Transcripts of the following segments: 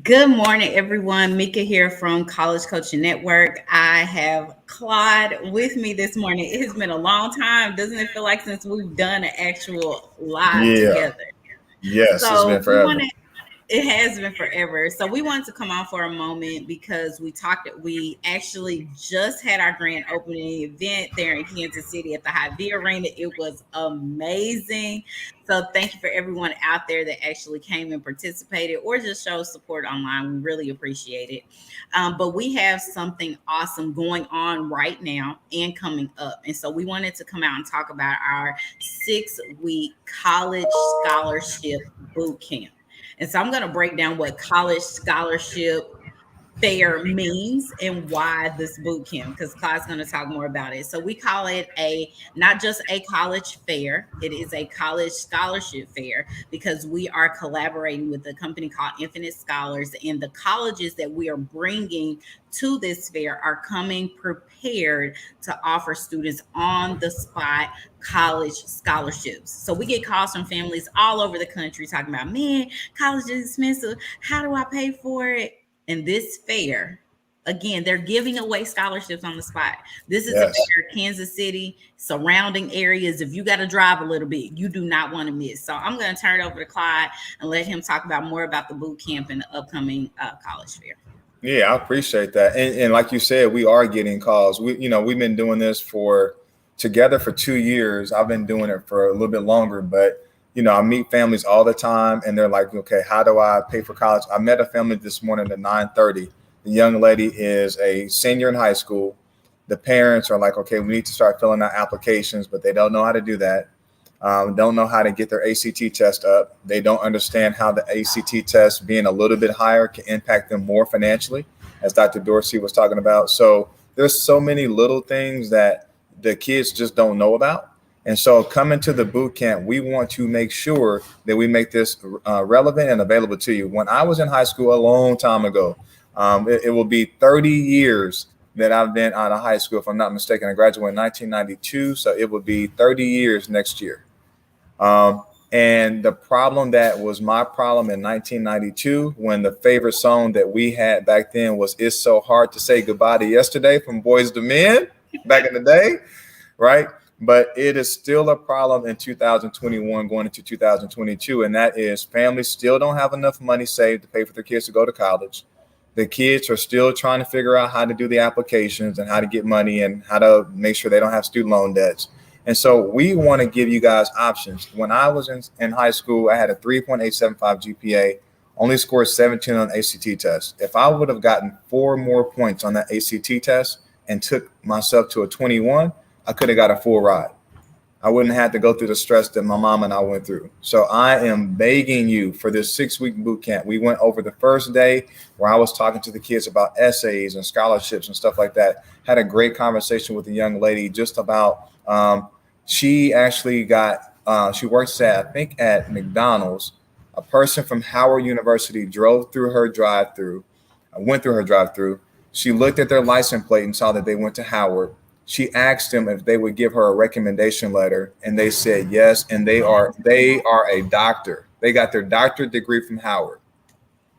Good morning, everyone. Mika here from College Coaching Network. I have Claude with me this morning. It has been a long time, doesn't it feel like, since we've done an actual live Yeah. together? Yes, it's been So we forever. wanted it has been forever. So we wanted to come on for a moment because we actually just had our grand opening event there in Kansas City at the Hy-Vee Arena. It was amazing. So thank you for everyone out there that actually came and participated or just showed support online. We really appreciate it. But we have something awesome going on right now and coming up. And so we wanted to come out and talk about our 6-week college scholarship boot camp. And so I'm going to break down what college scholarship fair means and why this boot camp, because Claude's going to talk more about it. So we call it a not just a college fair, it is a college scholarship fair because we are collaborating with a company called Infinite Scholars, and the colleges that we are bringing to this fair are coming prepared to offer students on the spot college scholarships. So we get calls from families all over the country talking about, man, college is expensive. How do I pay for it? In this fair, again, they're giving away scholarships on the spot. This is a Yes. fair, Kansas City, surrounding areas. If you got to drive a little bit, you do not want to miss. So I'm going to turn it over to Clyde and let him talk about more about the boot camp and the upcoming college fair. Yeah, I appreciate that. And like you said, we are getting calls. We've been doing this for together for 2 years. I've been doing it for a little bit longer, but I meet families all the time and they're like, okay, how do I pay for college? I met a family this morning at 9:30. The young lady is a senior in high school. The parents are like, okay, we need to start filling out applications, but they don't know how to do that. Don't know how to get their ACT test up. They don't understand how the ACT test being a little bit higher can impact them more financially, as Dr. Dorsey was talking about. So there's so many little things that the kids just don't know about. And so coming to the boot camp, we want to make sure that we make this relevant and available to you. When I was in high school a long time ago, it will be 30 years that I've been out of high school, if I'm not mistaken. I graduated in 1992, so it would be 30 years next year. And the problem that was my problem in 1992, when the favorite song that we had back then was "It's So Hard to Say Goodbye to Yesterday" from Boys to Men back in the day, right? But it is still a problem in 2021 going into 2022. And that is families still don't have enough money saved to pay for their kids to go to college. The kids are still trying to figure out how to do the applications and how to get money and how to make sure they don't have student loan debts. And so we want to give you guys options. When I was in high school, I had a 3.875 GPA, only scored 17 on the ACT test. If I would have gotten 4 more points on that ACT test and took myself to a 21, I could have got a full ride. I wouldn't have to go through the stress that my mom and I went through. So I am begging you for this 6-week boot camp. We went over the first day where I was talking to the kids about essays and scholarships and stuff like that. Had a great conversation with a young lady just about she actually got she works at, I think, at McDonald's. A person from Howard University drove through her drive-through, went through her drive-through. She looked at their license plate and saw that they went to Howard. She asked them if they would give her a recommendation letter, and they said yes. And they are a doctor. They got their doctorate degree from Howard.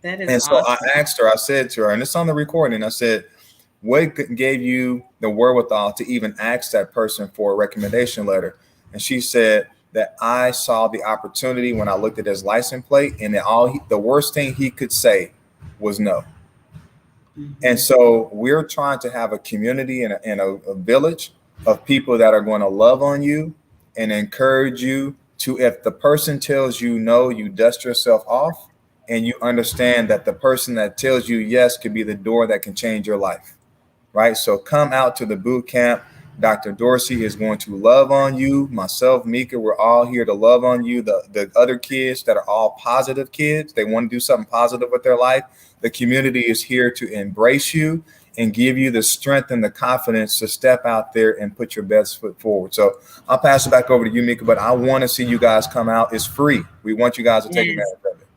That is And so I awesome. asked her, I said to her, and it's on the recording, I said, what gave you the wherewithal to even ask that person for a recommendation letter? And she said that I saw the opportunity when I looked at his license plate, and that the worst thing he could say was no. And Mhm. so we're trying to have a community and a village of people that are going to love on you and encourage you to, if the person tells you no, you dust yourself off and you understand that the person that tells you yes could be the door that can change your life, right? So come out to the boot camp. Dr. Dorsey is going to love on you. Myself, Mika, we're all here to love on you. The other kids that are all positive kids, they want to do something positive with their life. The community is here to embrace you and give you the strength and the confidence to step out there and put your best foot forward. So I'll pass it back over to you, Mika, but I want to see you guys come out. It's free. We want you guys to take Yes. advantage of it.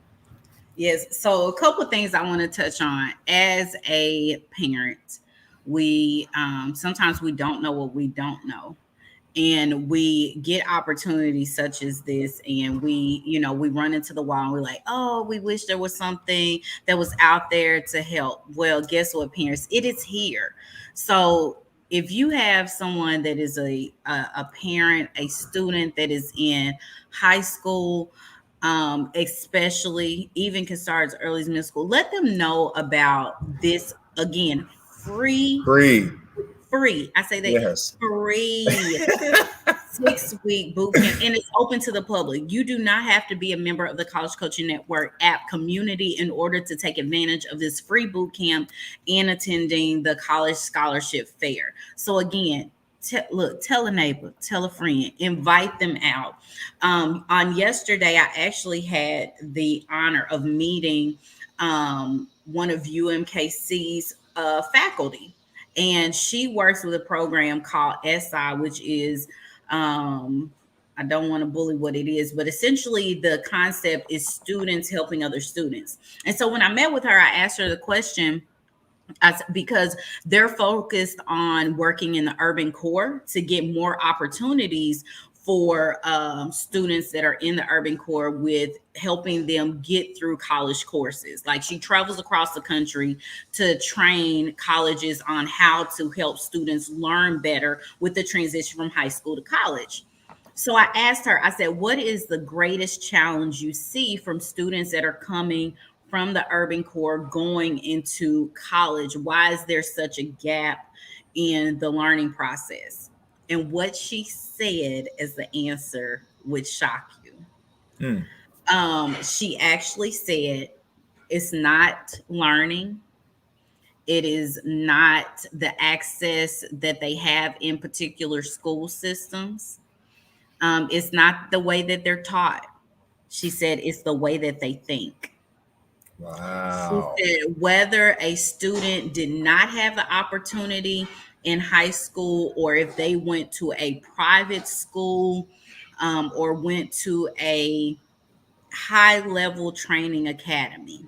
Yes. So a couple of things I want to touch on as a parent. We sometimes we don't know what we don't know. and we get opportunities such as this, and we run into the wall and we're like, oh, we wish there was something that was out there to help. Well, guess what, parents, it is here. So if you have someone that is a parent, a student that is in high school, especially even can start as early as middle school, let them know about this. Again, free, Free. free. I say that, Yes. free 6-week boot camp, and it's open to the public. You do not have to be a member of the College Coaching Network app community in order to take advantage of this free boot camp and attending the College Scholarship Fair. So again, look, tell a neighbor, tell a friend, invite them out. On yesterday, I actually had the honor of meeting one of UMKC's faculty, and she works with a program called SI, which is I don't want to bully what it is, but essentially the concept is students helping other students. And so when I met with her, I asked her the question, because they're focused on working in the urban core to get more opportunities for students that are in the urban core, with helping them get through college courses. Like, she travels across the country to train colleges on how to help students learn better with the transition from high school to college. So I asked her, I said, what is the greatest challenge you see from students that are coming from the urban core going into college? Why is there such a gap in the learning process? And what she said as the answer would shock you. Hmm. She actually said, it's not learning. It is not the access that they have in particular school systems. It's not the way that they're taught. She said it's the way that they think. She Wow. said whether a student did not have the opportunity in high school, or if they went to a private school, or went to a high level training academy,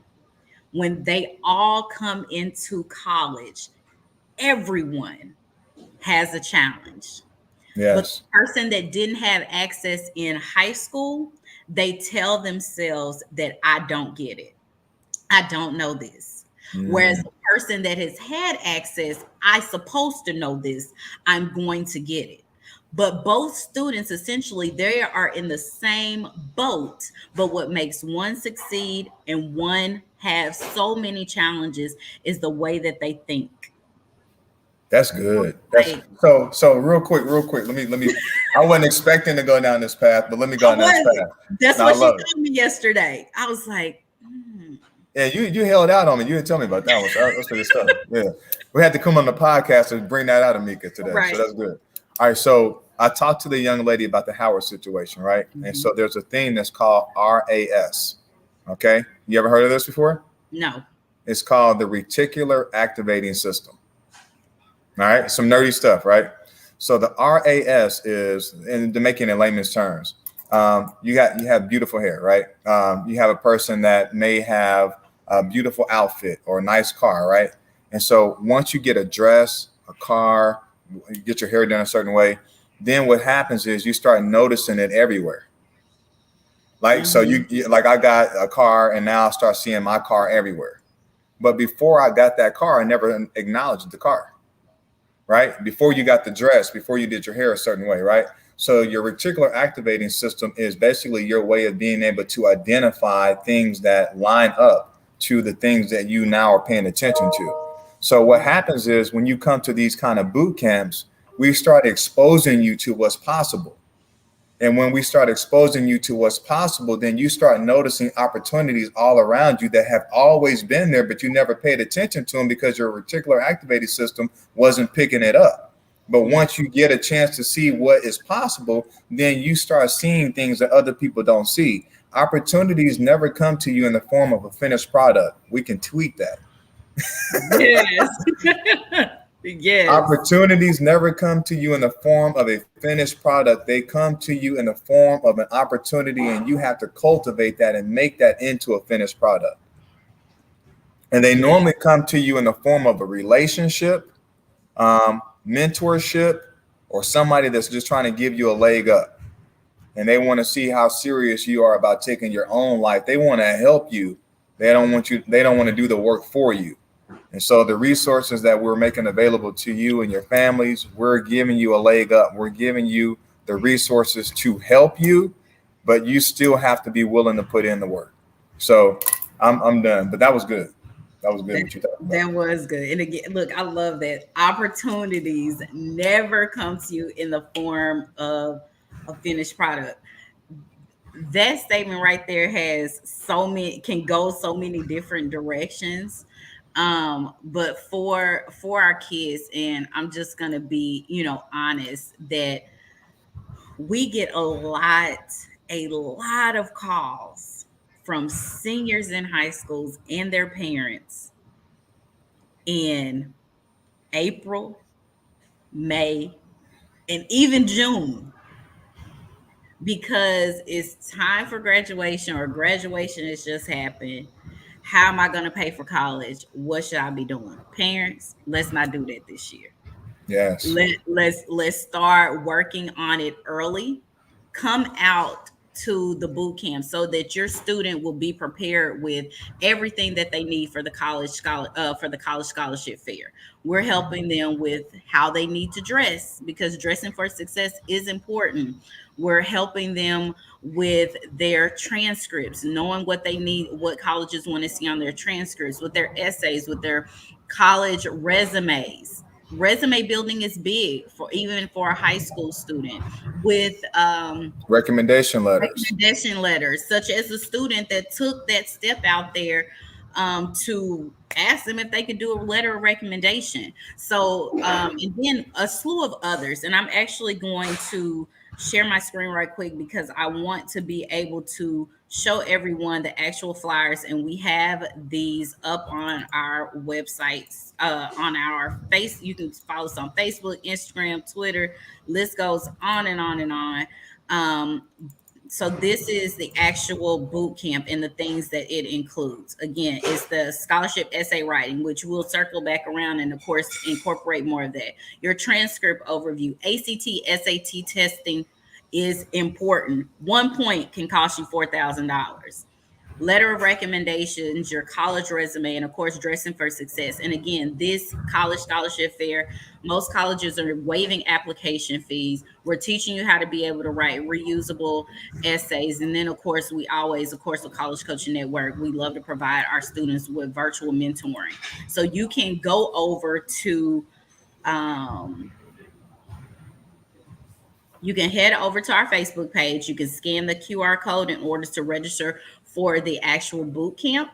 when they all come into college, everyone has a challenge. But Yes. the person that didn't have access in high school, they tell themselves that I don't get it. I don't know this. Whereas Mm. the person that has had access, I supposed to know this. I'm going to get it. But both students, essentially, they are in the same boat. But what makes one succeed and one have so many challenges is the way that they think. That's good. That's Like, so real quick. Let me I wasn't expecting to go down this path, but let me I go down this wasn't. path. That's Now I what she love it. told me yesterday. I was like, Yeah, you held out on me. You didn't tell me about that one. So that's good stuff. Yeah. We had to come on the podcast to bring that out of Mika today. So right. that's good. All right. So I talked to the young lady about the Howard situation, right? And Mhm. so there's a thing that's called RAS. Okay. You ever heard of this before? No. It's called the Reticular Activating System. All right. Some nerdy stuff, right? So the RAS is, and to make it in layman's terms, you have beautiful hair, right? You have a person that may have a beautiful outfit or a nice car, right? And so once you get a dress, a car, you get your hair done a certain way, then what happens is you start noticing it everywhere. Like, so Mhm. like I got a car and now I start seeing my car everywhere. But before I got that car, I never acknowledged the car, right? Before you got the dress, before you did your hair a certain way, right? So your reticular activating system is basically your way of being able to identify things that line up to the things that you now are paying attention to. So what happens is when you come to these kind of boot camps, we start exposing you to what's possible. And when we start exposing you to what's possible, then you start noticing opportunities all around you that have always been there, but you never paid attention to them because your reticular activating system wasn't picking it up. But once you get a chance to see what is possible, then you start seeing things that other people don't see. Opportunities never come to you in the form of a finished product. We can tweet that. Yes. Yes. Opportunities never come to you in the form of a finished product. They come to you in the form of an opportunity, and you have to cultivate that and make that into a finished product. And they Yeah. normally come to you in the form of a relationship, mentorship, or somebody that's just trying to give you a leg up, and they want to see how serious you are about taking your own life. They want to help you. They don't want to do the work for you. And so the resources that we're making available to you and your families, we're giving you a leg up. We're giving you the resources to help you, but you still have to be willing to put in the work. So I'm done. But that was good. That was good That, what you talked about. that was good. And again, look, I love that opportunities never come to you in the form of a finished product. That statement right there has so many, can go so many different directions. But for our kids, and I'm just gonna be, honest, that we get a lot of calls from seniors in high schools and their parents in April, May, and even June, because it's time for graduation or graduation has just happened. How am I going to pay for college? What should I be doing? Parents, let's not do that this year. Yes. Let's start working on it early. Come out to the boot camp so that your student will be prepared with everything that they need for the for the college scholarship fair. We're helping them with how they need to dress, because dressing for success is important. We're helping them with their transcripts, knowing what they need, what colleges want to see on their transcripts, with their essays, with their college resumes. Resume building is big for even for a high school student, with Recommendation letters. recommendation letters, such as a student that took that step out there, to ask them if they could do a letter of recommendation. So, and then a slew of others. And I'm actually going to share my screen right quick because I want to be able to show everyone the actual flyers. And we have these up on our websites, on our face. You can follow us on Facebook, Instagram, Twitter. List goes on and on and on. So this is the actual boot camp and the things that it includes. Again, it's the scholarship essay writing, which we'll circle back around and of course incorporate more of that. Your transcript overview, ACT, SAT testing is important. 1 point can cost you $4,000. Letter of recommendations, your college resume, and of course, dressing for success. And again, this college scholarship fair, most colleges are waiving application fees. We're teaching you how to be able to write reusable essays. And then, of course, we always, of course, the College Coaching Network, we love to provide our students with virtual mentoring. So you can go over to, um, you can head over to our Facebook page. You can scan the QR code in order to register for the actual boot camp.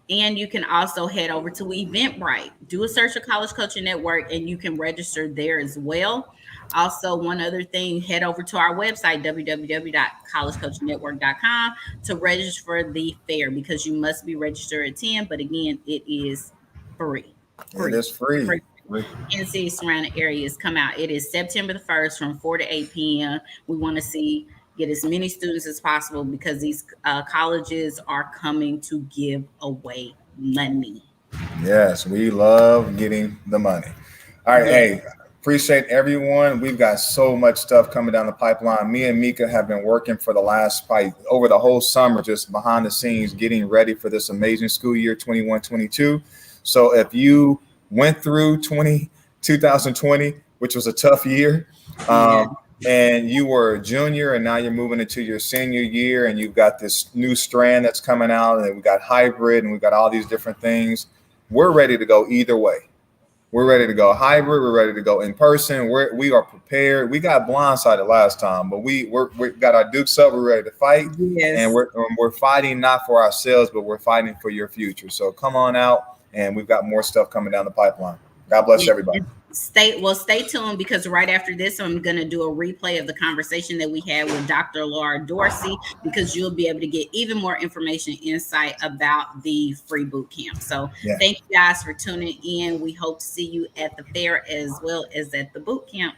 And you can also head over to Eventbrite, do a search of College Coaching Network, and you can register there as well. Also, one other thing, head over to our website, www.collegecoachingnetwork.com, to register for the fair, because you must be registered at 10. But again, it is free. It Free. is free. Free. NC surrounding areas come out. It is September the 1st from 4 to 8 p.m. We want to get as many students as possible because these colleges are coming to give away money. Yes, we love getting the money. All right, Yes. hey, appreciate everyone. We've got so much stuff coming down the pipeline. Me and Mika have been working for the last probably over the whole summer, just behind the scenes, getting ready for this amazing school year 21-22. So if you went through 2020, which was a tough year, Yeah. and you were a junior and now you're moving into your senior year and you've got this new strand that's coming out and we've got hybrid and we've got all these different things, we're ready to go either way. We're ready to go hybrid. We're ready to go in person. We are prepared. We got blindsided last time, but we got our dukes up. We're ready to fight, and Yes. we're fighting not for ourselves, but we're fighting for your future. So come on out, and we've got more stuff coming down the pipeline. God bless everybody. And stay tuned, because right after this I'm going to do a replay of the conversation that we had with Dr. Laura Dorsey, because you'll be able to get even more information, insight about the free boot camp. So Yeah. thank you guys for tuning in. We hope to see you at the fair as well as at the boot camp.